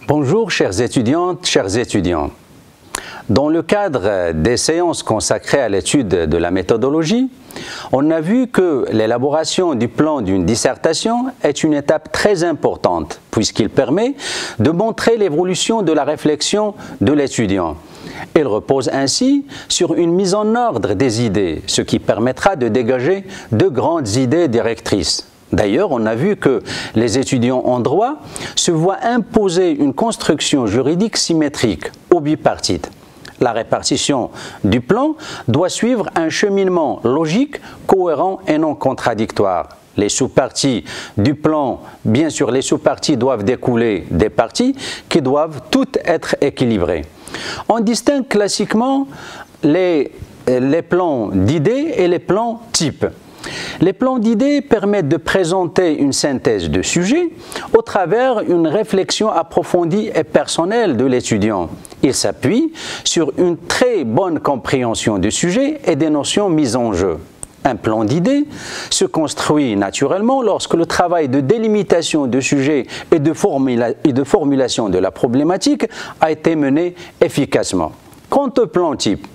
Bonjour chères étudiantes, chers étudiants. Dans le cadre des séances consacrées à l'étude de la méthodologie, on a vu que l'élaboration du plan d'une dissertation est une étape très importante puisqu'il permet de montrer l'évolution de la réflexion de l'étudiant. Il repose ainsi sur une mise en ordre des idées, ce qui permettra de dégager de grandes idées directrices. D'ailleurs, on a vu que les étudiants en droit se voient imposer une construction juridique symétrique ou bipartite. La répartition du plan doit suivre un cheminement logique, cohérent et non contradictoire. Les sous-parties du plan, bien sûr, les sous-parties doivent découler des parties qui doivent toutes être équilibrées. On distingue classiquement les plans d'idées et les plans types. Les plans d'idées permettent de présenter une synthèse de sujet au travers d'une réflexion approfondie et personnelle de l'étudiant. Il s'appuie sur une très bonne compréhension du sujet et des notions mises en jeu. Un plan d'idées se construit naturellement lorsque le travail de délimitation de sujet et de formulation de la problématique a été mené efficacement. Quant au plan type,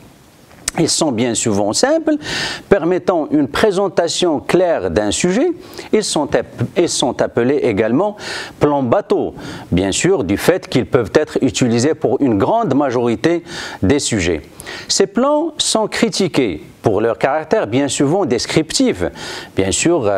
ils sont bien souvent simples, permettant une présentation claire d'un sujet. Ils sont appelés également plans bateau, bien sûr du fait qu'ils peuvent être utilisés pour une grande majorité des sujets. Ces plans sont critiqués pour leur caractère bien souvent descriptif. Bien sûr,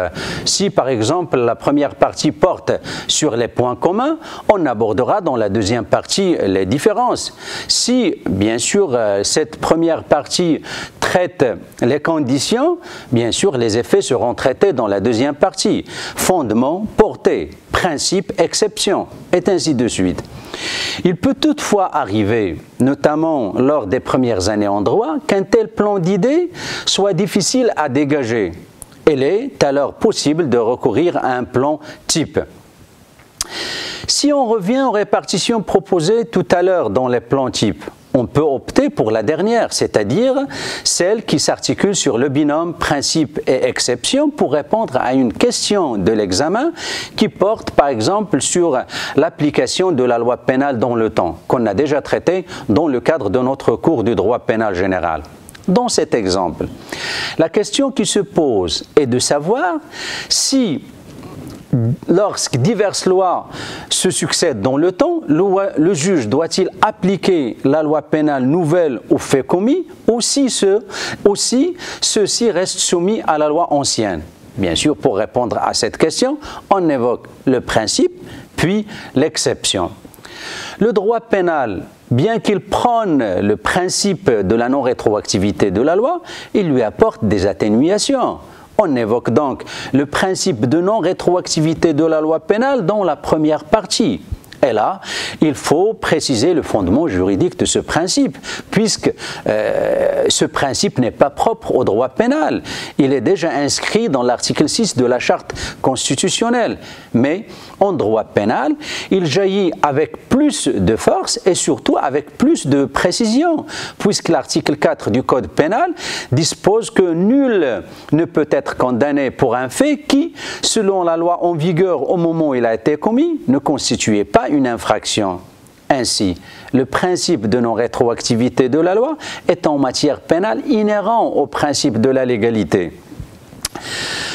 si par exemple la première partie porte sur les points communs, on abordera dans la deuxième partie les différences. Si bien sûr cette première partie traite les conditions, bien sûr les effets seront traités dans la deuxième partie. Fondement, portée, principe, exception, et ainsi de suite. Il peut toutefois arriver, notamment lors des premières années en droit, qu'un tel plan d'idées soit difficile à dégager. Il est alors possible de recourir à un plan type. Si on revient aux répartitions proposées tout à l'heure dans les plans types, on peut opter pour la dernière, c'est-à-dire celle qui s'articule sur le binôme principe et exception pour répondre à une question de l'examen qui porte par exemple sur l'application de la loi pénale dans le temps, qu'on a déjà traité dans le cadre de notre cours du droit pénal général. Dans cet exemple, la question qui se pose est de savoir si lorsque diverses lois se succèdent dans le temps, le juge doit-il appliquer la loi pénale nouvelle aux faits commis ou si ceux-ci restent soumis à la loi ancienne? Bien sûr, pour répondre à cette question, on évoque le principe, puis l'exception. Le droit pénal, bien qu'il prône le principe de la non-rétroactivité de la loi, il lui apporte des atténuations. On évoque donc le principe de non-rétroactivité de la loi pénale dans la première partie. Et là, il faut préciser le fondement juridique de ce principe, puisque ce principe n'est pas propre au droit pénal. Il est déjà inscrit dans l'article 6 de la Charte constitutionnelle. Mais en droit pénal, il jaillit avec plus de force et surtout avec plus de précision, puisque l'article 4 du Code pénal dispose que nul ne peut être condamné pour un fait qui, selon la loi en vigueur au moment où il a été commis, ne constituait pas une infraction. Ainsi, le principe de non-rétroactivité de la loi est en matière pénale inhérent au principe de la légalité.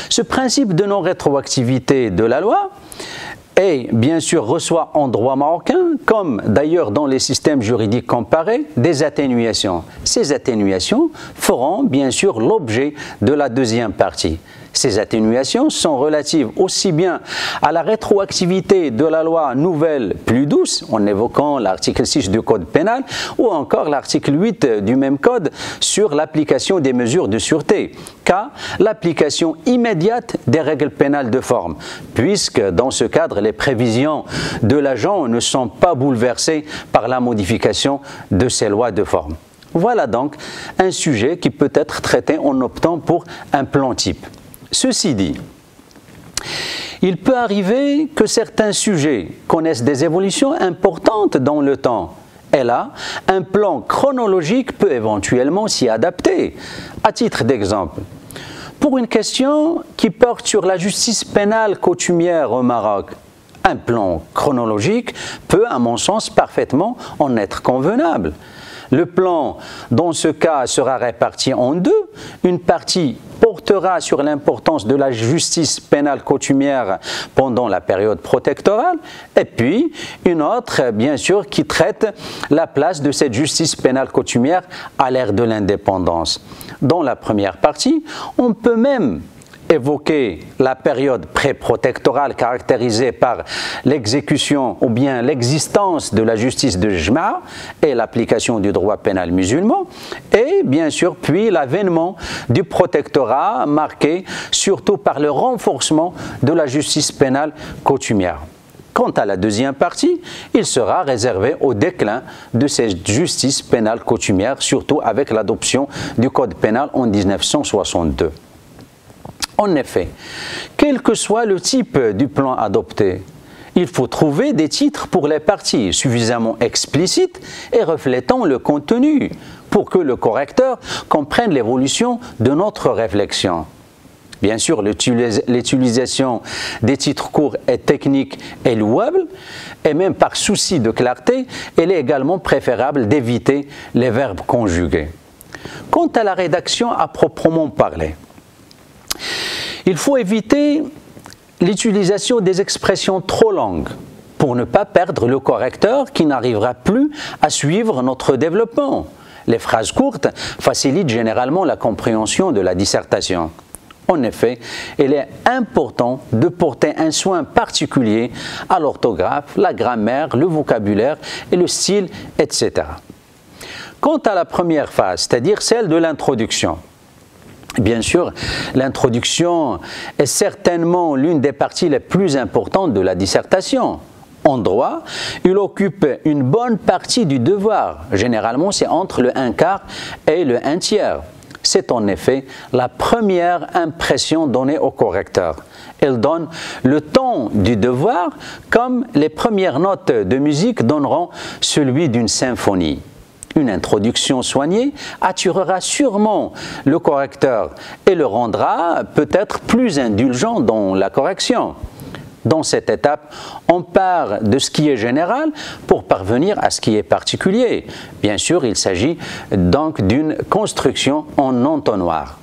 Ce principe de non-rétroactivité de la loi et bien sûr reçoit en droit marocain, comme d'ailleurs dans les systèmes juridiques comparés, des atténuations. Ces atténuations feront bien sûr l'objet de la deuxième partie. Ces atténuations sont relatives aussi bien à la rétroactivité de la loi nouvelle plus douce, en évoquant l'article 6 du Code pénal, ou encore l'article 8 du même Code sur l'application des mesures de sûreté, qu'à l'application immédiate des règles pénales de forme, puisque dans ce cadre, les prévisions de l'agent ne sont pas bouleversées par la modification de ces lois de forme. Voilà donc un sujet qui peut être traité en optant pour un plan type. Ceci dit, il peut arriver que certains sujets connaissent des évolutions importantes dans le temps. Et là, un plan chronologique peut éventuellement s'y adapter. À titre d'exemple, pour une question qui porte sur la justice pénale coutumière au Maroc, Un plan chronologique peut, à mon sens, parfaitement en être convenable. Le plan, dans ce cas, sera réparti en deux. Une partie portera sur l'importance de la justice pénale coutumière pendant la période protectorale, et puis une autre, bien sûr, qui traite la place de cette justice pénale coutumière à l'ère de l'indépendance. Dans la première partie, on peut même évoquer la période pré-protectorale caractérisée par l'exécution ou bien l'existence de la justice de Jma' et l'application du droit pénal musulman, et bien sûr puis l'avènement du protectorat marqué surtout par le renforcement de la justice pénale coutumière. Quant à la deuxième partie, il sera réservé au déclin de cette justice pénale coutumière, surtout avec l'adoption du Code pénal en 1962. En effet, quel que soit le type du plan adopté, il faut trouver des titres pour les parties suffisamment explicites et reflétant le contenu pour que le correcteur comprenne l'évolution de notre réflexion. Bien sûr, l'utilisation des titres courts et techniques est louable et même par souci de clarté, il est également préférable d'éviter les verbes conjugués. Quant à la rédaction à proprement parler, il faut éviter l'utilisation des expressions trop longues pour ne pas perdre le correcteur qui n'arrivera plus à suivre notre développement. Les phrases courtes facilitent généralement la compréhension de la dissertation. En effet, il est important de porter un soin particulier à l'orthographe, la grammaire, le vocabulaire et le style, etc. Quant à la première phase, c'est-à-dire celle de l'introduction, bien sûr, l'introduction est certainement l'une des parties les plus importantes de la dissertation. En droit, il occupe une bonne partie du devoir. Généralement, c'est entre le 1/4 et le 1/3. C'est en effet la première impression donnée au correcteur. Elle donne le ton du devoir comme les premières notes de musique donneront celui d'une symphonie. Une introduction soignée attirera sûrement le correcteur et le rendra peut-être plus indulgent dans la correction. Dans cette étape, on part de ce qui est général pour parvenir à ce qui est particulier. Bien sûr, il s'agit donc d'une construction en entonnoir.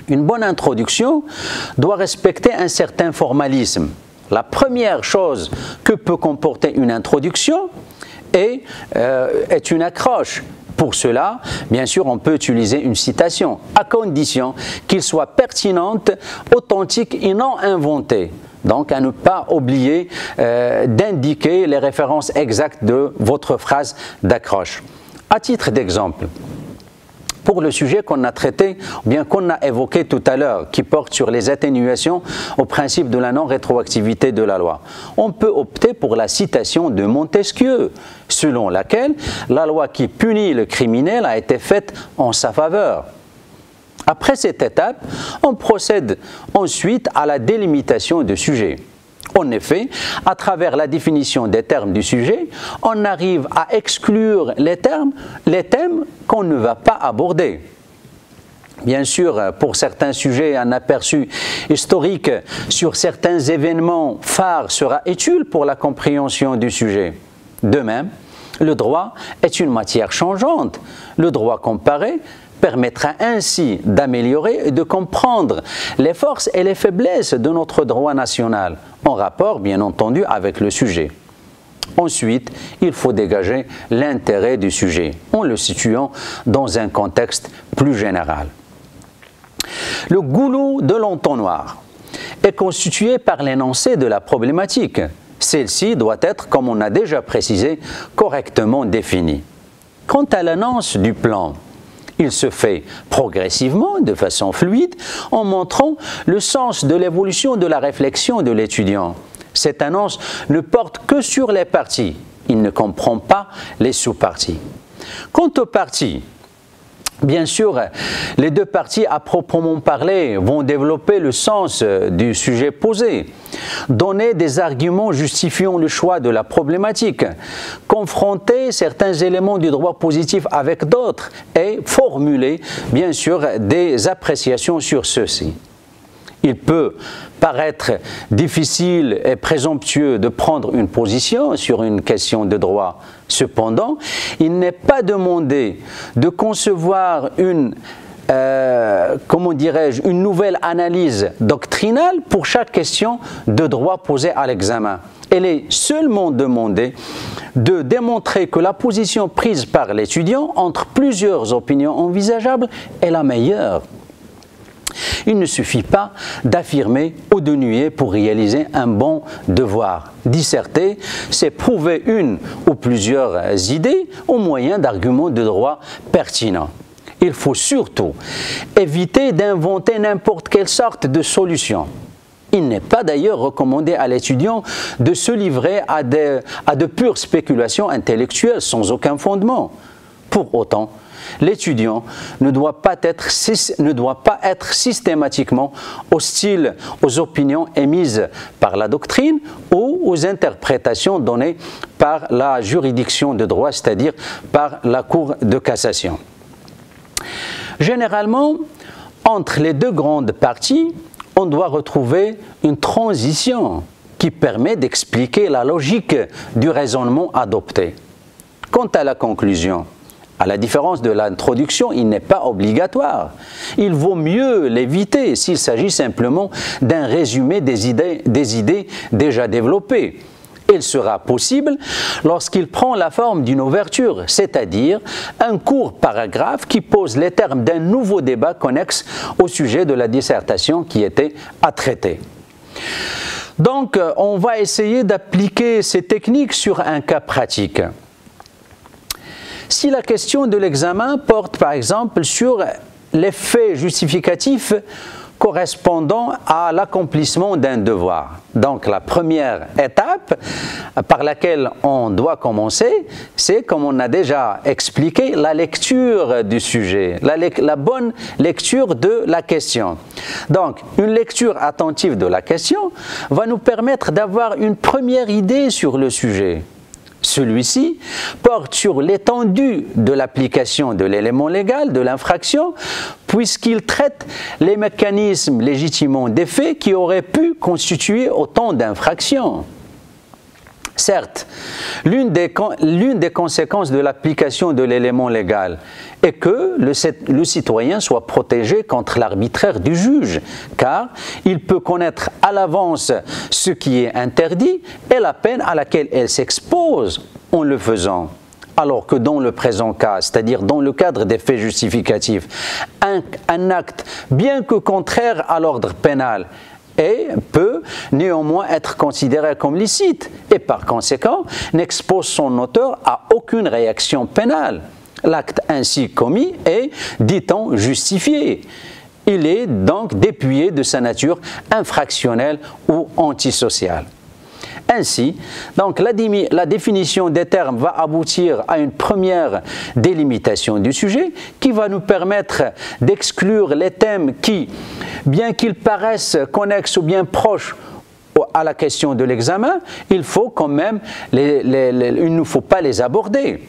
Une bonne introduction doit respecter un certain formalisme. La première chose que peut comporter une introduction est une accroche. Pour cela, bien sûr, on peut utiliser une citation, à condition qu'il soit pertinente, authentique et non inventée. Donc, à ne pas oublier d'indiquer les références exactes de votre phrase d'accroche. À titre d'exemple, pour le sujet qu'on a traité, ou bien qu'on a évoqué tout à l'heure, qui porte sur les atténuations au principe de la non-rétroactivité de la loi, on peut opter pour la citation de Montesquieu, selon laquelle la loi qui punit le criminel a été faite en sa faveur. Après cette étape, on procède ensuite à la délimitation du sujet. En effet, à travers la définition des termes du sujet, on arrive à exclure les thèmes qu'on ne va pas aborder. Bien sûr, pour certains sujets, un aperçu historique sur certains événements phares sera utile pour la compréhension du sujet. De même, le droit est une matière changeante. Le droit comparé permettra ainsi d'améliorer et de comprendre les forces et les faiblesses de notre droit national, en rapport bien entendu avec le sujet. Ensuite, il faut dégager l'intérêt du sujet, en le situant dans un contexte plus général. Le goulot de l'entonnoir est constitué par l'énoncé de la problématique. Celle-ci doit être, comme on a déjà précisé, correctement définie. Quant à l'annonce du plan, il se fait progressivement, de façon fluide, en montrant le sens de l'évolution de la réflexion de l'étudiant. Cette annonce ne porte que sur les parties, il ne comprend pas les sous-parties. Quant aux parties, bien sûr, les deux parties à proprement parler vont développer le sens du sujet posé, donner des arguments justifiant le choix de la problématique, confronter certains éléments du droit positif avec d'autres et formuler, bien sûr, des appréciations sur ceux-ci. Il peut paraître difficile et présomptueux de prendre une position sur une question de droit. Cependant, il n'est pas demandé de concevoir une nouvelle analyse doctrinale pour chaque question de droit posée à l'examen. Il est seulement demandé de démontrer que la position prise par l'étudiant entre plusieurs opinions envisageables est la meilleure. Il ne suffit pas d'affirmer ou de nier pour réaliser un bon devoir. Disserter, c'est prouver une ou plusieurs idées au moyen d'arguments de droit pertinents. Il faut surtout éviter d'inventer n'importe quelle sorte de solution. Il n'est pas d'ailleurs recommandé à l'étudiant de se livrer à de pures spéculations intellectuelles sans aucun fondement. Pour autant, l'étudiant ne doit pas être systématiquement hostile aux opinions émises par la doctrine ou aux interprétations données par la juridiction de droit, c'est-à-dire par la Cour de cassation. Généralement, entre les deux grandes parties, on doit retrouver une transition qui permet d'expliquer la logique du raisonnement adopté. Quant à la conclusion, à la différence de l'introduction, il n'est pas obligatoire. Il vaut mieux l'éviter s'il s'agit simplement d'un résumé des idées déjà développées. Il sera possible lorsqu'il prend la forme d'une ouverture, c'est-à-dire un court paragraphe qui pose les termes d'un nouveau débat connexe au sujet de la dissertation qui était à traiter. Donc, on va essayer d'appliquer ces techniques sur un cas pratique. Si la question de l'examen porte par exemple sur les faits justificatifs correspondant à l'accomplissement d'un devoir. Donc la première étape par laquelle on doit commencer, c'est, comme on a déjà expliqué, la lecture du sujet, la bonne lecture de la question. Donc une lecture attentive de la question va nous permettre d'avoir une première idée sur le sujet. Celui-ci porte sur l'étendue de l'application de l'élément légal de l'infraction, puisqu'il traite les mécanismes légitimants des faits qui auraient pu constituer autant d'infractions. Certes, l'une des conséquences de l'application de l'élément légal est que le citoyen soit protégé contre l'arbitraire du juge, car il peut connaître à l'avance ce qui est interdit et la peine à laquelle elle s'expose en le faisant. Alors que dans le présent cas, c'est-à-dire dans le cadre des faits justificatifs, un acte, bien que contraire à l'ordre pénal, peut néanmoins être considéré comme licite et par conséquent n'expose son auteur à aucune réaction pénale. L'acte ainsi commis est, dit-on, justifié. Il est donc dépouillé de sa nature infractionnelle ou antisociale. Ainsi, donc, la définition des termes va aboutir à une première délimitation du sujet qui va nous permettre d'exclure les thèmes qui, bien qu'ils paraissent connexes ou bien proches à la question de l'examen, il ne faut pas les aborder.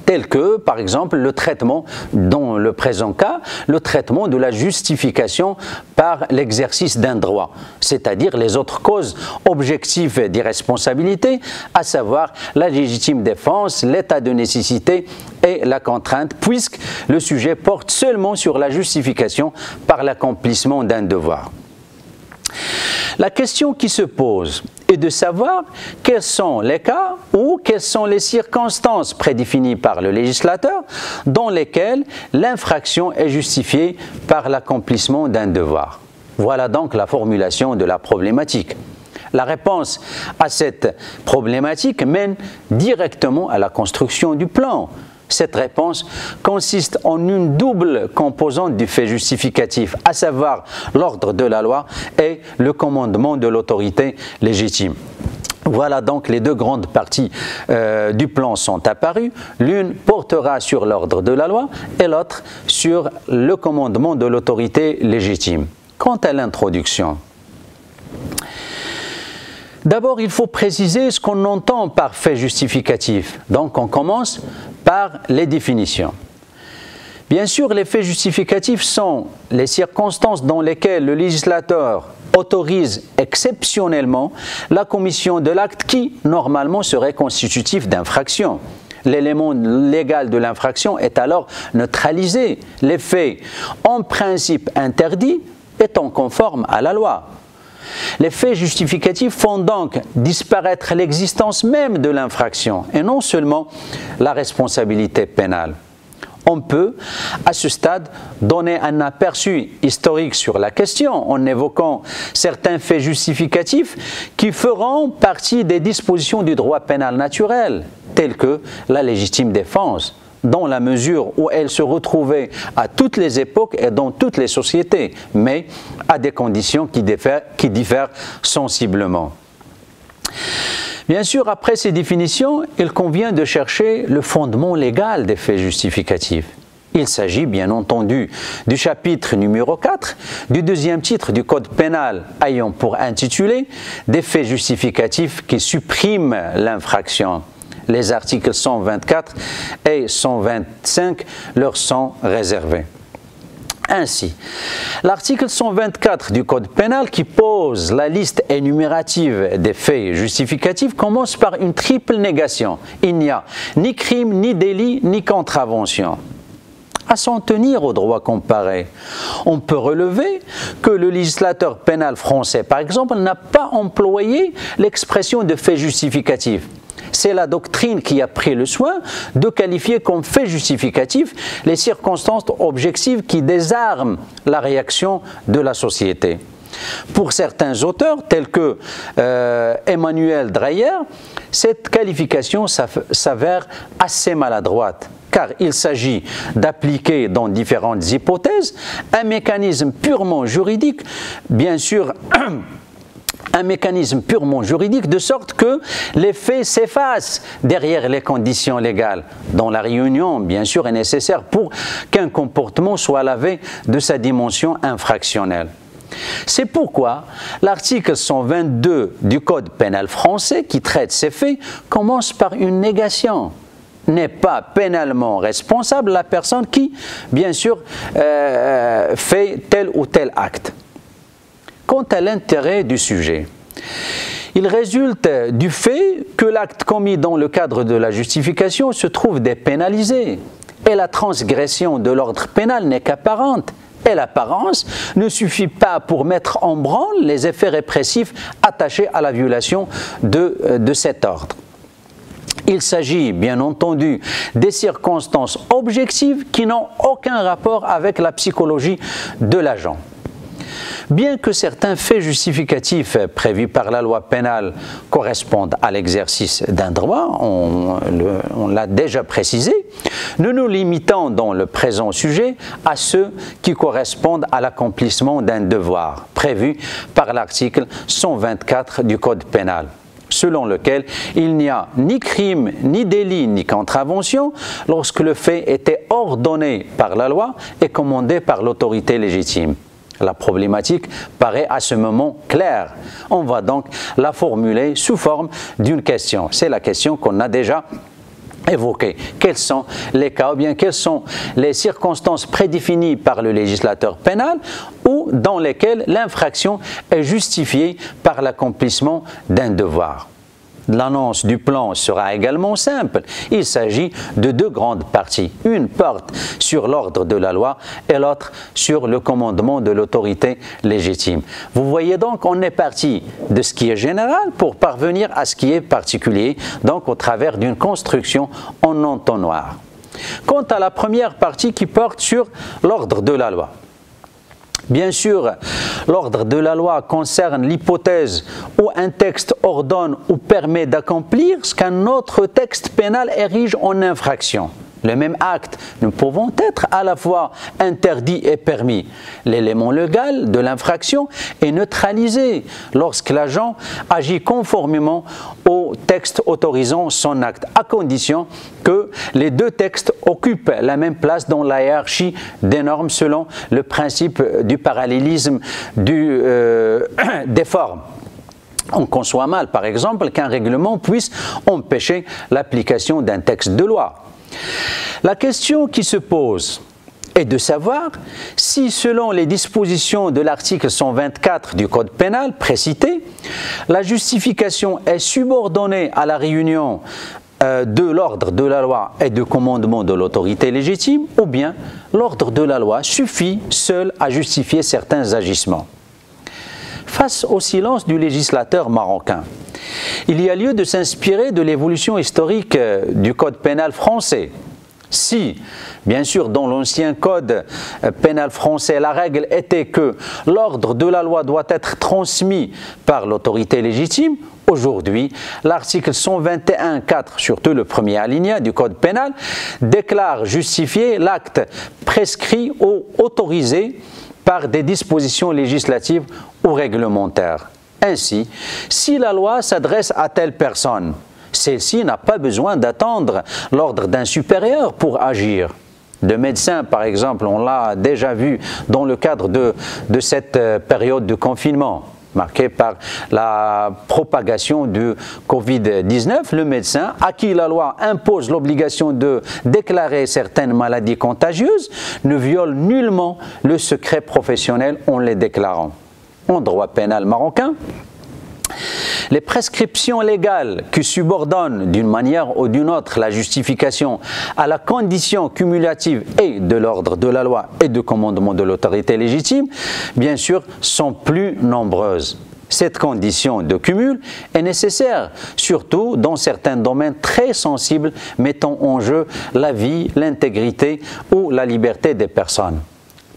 Tels que, par exemple, le traitement, dans le présent cas, le traitement de la justification par l'exercice d'un droit, c'est-à-dire les autres causes objectives d'irresponsabilité, à savoir la légitime défense, l'état de nécessité et la contrainte, puisque le sujet porte seulement sur la justification par l'accomplissement d'un devoir. La question qui se pose est de savoir quels sont les cas ou quelles sont les circonstances prédéfinies par le législateur dans lesquelles l'infraction est justifiée par l'accomplissement d'un devoir. Voilà donc la formulation de la problématique. La réponse à cette problématique mène directement à la construction du plan. Cette réponse consiste en une double composante du fait justificatif, à savoir l'ordre de la loi et le commandement de l'autorité légitime. Voilà donc les deux grandes parties du plan sont apparues. L'une portera sur l'ordre de la loi et l'autre sur le commandement de l'autorité légitime. Quant à l'introduction, d'abord, il faut préciser ce qu'on entend par fait justificatif. Donc, on commence par les définitions. Bien sûr, les faits justificatifs sont les circonstances dans lesquelles le législateur autorise exceptionnellement la commission de l'acte qui, normalement, serait constitutif d'infraction. L'élément légal de l'infraction est alors neutralisé. Les faits, en principe interdits, étant conformes à la loi. Les faits justificatifs font donc disparaître l'existence même de l'infraction et non seulement la responsabilité pénale. On peut, à ce stade, donner un aperçu historique sur la question en évoquant certains faits justificatifs qui feront partie des dispositions du droit pénal naturel, telles que la légitime défense, dans la mesure où elle se retrouvait à toutes les époques et dans toutes les sociétés, mais à des conditions qui diffèrent sensiblement. Bien sûr, après ces définitions, il convient de chercher le fondement légal des faits justificatifs. Il s'agit bien entendu du chapitre numéro 4 du deuxième titre du Code pénal ayant pour intitulé « Des faits justificatifs qui suppriment l'infraction ». Les articles 124 et 125 leur sont réservés. Ainsi, l'article 124 du Code pénal qui pose la liste énumérative des faits justificatifs commence par une triple négation. Il n'y a ni crime, ni délit, ni contravention. À s'en tenir au droit comparé, on peut relever que le législateur pénal français, par exemple, n'a pas employé l'expression de fait justificatif. C'est la doctrine qui a pris le soin de qualifier comme fait justificatif les circonstances objectives qui désarment la réaction de la société. Pour certains auteurs, tels que Emmanuel Dreyer, cette qualification s'avère assez maladroite, car il s'agit d'appliquer dans différentes hypothèses un mécanisme purement juridique, bien sûr, un mécanisme purement juridique de sorte que les faits s'effacent derrière les conditions légales, dont la réunion, bien sûr, est nécessaire pour qu'un comportement soit lavé de sa dimension infractionnelle. C'est pourquoi l'article 122 du Code pénal français, qui traite ces faits, commence par une négation. N'est pas pénalement responsable la personne qui, bien sûr, fait tel ou tel acte. Quant à l'intérêt du sujet, il résulte du fait que l'acte commis dans le cadre de la justification se trouve dépénalisé et la transgression de l'ordre pénal n'est qu'apparente. Et l'apparence ne suffit pas pour mettre en branle les effets répressifs attachés à la violation de cet ordre. Il s'agit, bien entendu, des circonstances objectives qui n'ont aucun rapport avec la psychologie de l'agent. Bien que certains faits justificatifs prévus par la loi pénale correspondent à l'exercice d'un droit, on l'a déjà précisé, nous nous limitons dans le présent sujet à ceux qui correspondent à l'accomplissement d'un devoir prévu par l'article 124 du Code pénal, selon lequel il n'y a ni crime, ni délit, ni contravention lorsque le fait était ordonné par la loi et commandé par l'autorité légitime. La problématique paraît à ce moment claire. On va donc la formuler sous forme d'une question. C'est la question qu'on a déjà évoquée. Quels sont les cas ou bien quelles sont les circonstances prédéfinies par le législateur pénal ou dans lesquelles l'infraction est justifiée par l'accomplissement d'un devoir? L'annonce du plan sera également simple. Il s'agit de deux grandes parties. Une porte sur l'ordre de la loi et l'autre sur le commandement de l'autorité légitime. Vous voyez donc, on est parti de ce qui est général pour parvenir à ce qui est particulier, donc au travers d'une construction en entonnoir. Quant à la première partie qui porte sur l'ordre de la loi, bien sûr, l'ordre de la loi concerne l'hypothèse où un texte ordonne ou permet d'accomplir ce qu'un autre texte pénal érige en infraction. Le même acte ne pouvant être à la fois interdit et permis. L'élément légal de l'infraction est neutralisé lorsque l'agent agit conformément au texte autorisant son acte, à condition que les deux textes occupent la même place dans la hiérarchie des normes selon le principe du parallélisme des formes. On conçoit mal, par exemple, qu'un règlement puisse empêcher l'application d'un texte de loi. La question qui se pose est de savoir si, selon les dispositions de l'article 124 du Code pénal précité, la justification est subordonnée à la réunion de l'ordre de la loi et du commandement de l'autorité légitime, ou bien l'ordre de la loi suffit seul à justifier certains agissements. Face au silence du législateur marocain, il y a lieu de s'inspirer de l'évolution historique du Code pénal français. Si, bien sûr, dans l'ancien Code pénal français, la règle était que l'ordre de la loi doit être transmis par l'autorité légitime, aujourd'hui, l'article 121.4, surtout le premier alinéa du Code pénal, déclare justifier l'acte prescrit ou autorisé par des dispositions législatives ou réglementaires. Ainsi, si la loi s'adresse à telle personne, celle-ci n'a pas besoin d'attendre l'ordre d'un supérieur pour agir. De médecins, par exemple, on l'a déjà vu dans le cadre de cette période de confinement, marquée par la propagation du Covid-19, le médecin à qui la loi impose l'obligation de déclarer certaines maladies contagieuses ne viole nullement le secret professionnel en les déclarant. En droit pénal marocain, les prescriptions légales qui subordonnent d'une manière ou d'une autre la justification à la condition cumulative et de l'ordre de la loi et du commandement de l'autorité légitime, bien sûr, sont plus nombreuses. Cette condition de cumul est nécessaire, surtout dans certains domaines très sensibles mettant en jeu la vie, l'intégrité ou la liberté des personnes.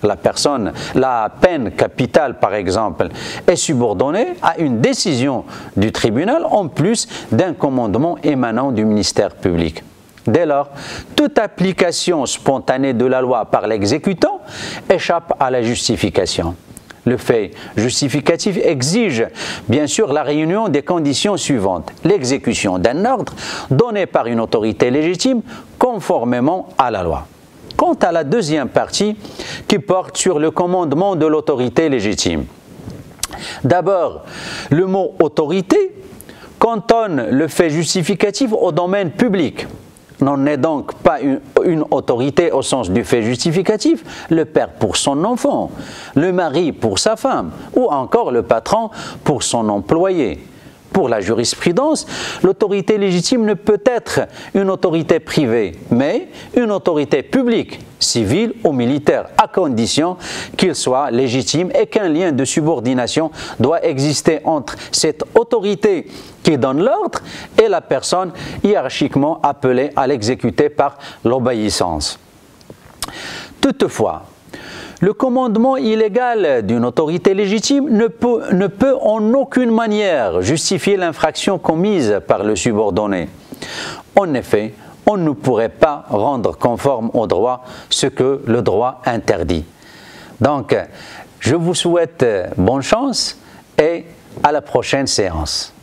La peine capitale, par exemple, est subordonnée à une décision du tribunal en plus d'un commandement émanant du ministère public. Dès lors, toute application spontanée de la loi par l'exécutant échappe à la justification. Le fait justificatif exige bien sûr la réunion des conditions suivantes: l'exécution d'un ordre donné par une autorité légitime conformément à la loi. Quant à la deuxième partie qui porte sur le commandement de l'autorité légitime. D'abord, le mot « autorité » cantonne le fait justificatif au domaine public. N'en est donc pas une autorité au sens du fait justificatif, le père pour son enfant, le mari pour sa femme ou encore le patron pour son employé. Pour la jurisprudence, l'autorité légitime ne peut être une autorité privée, mais une autorité publique, civile ou militaire, à condition qu'il soit légitime et qu'un lien de subordination doit exister entre cette autorité qui donne l'ordre et la personne hiérarchiquement appelée à l'exécuter par l'obéissance. Toutefois, le commandement illégal d'une autorité légitime ne peut en aucune manière justifier l'infraction commise par le subordonné. En effet, on ne pourrait pas rendre conforme au droit ce que le droit interdit. Donc, je vous souhaite bonne chance et à la prochaine séance.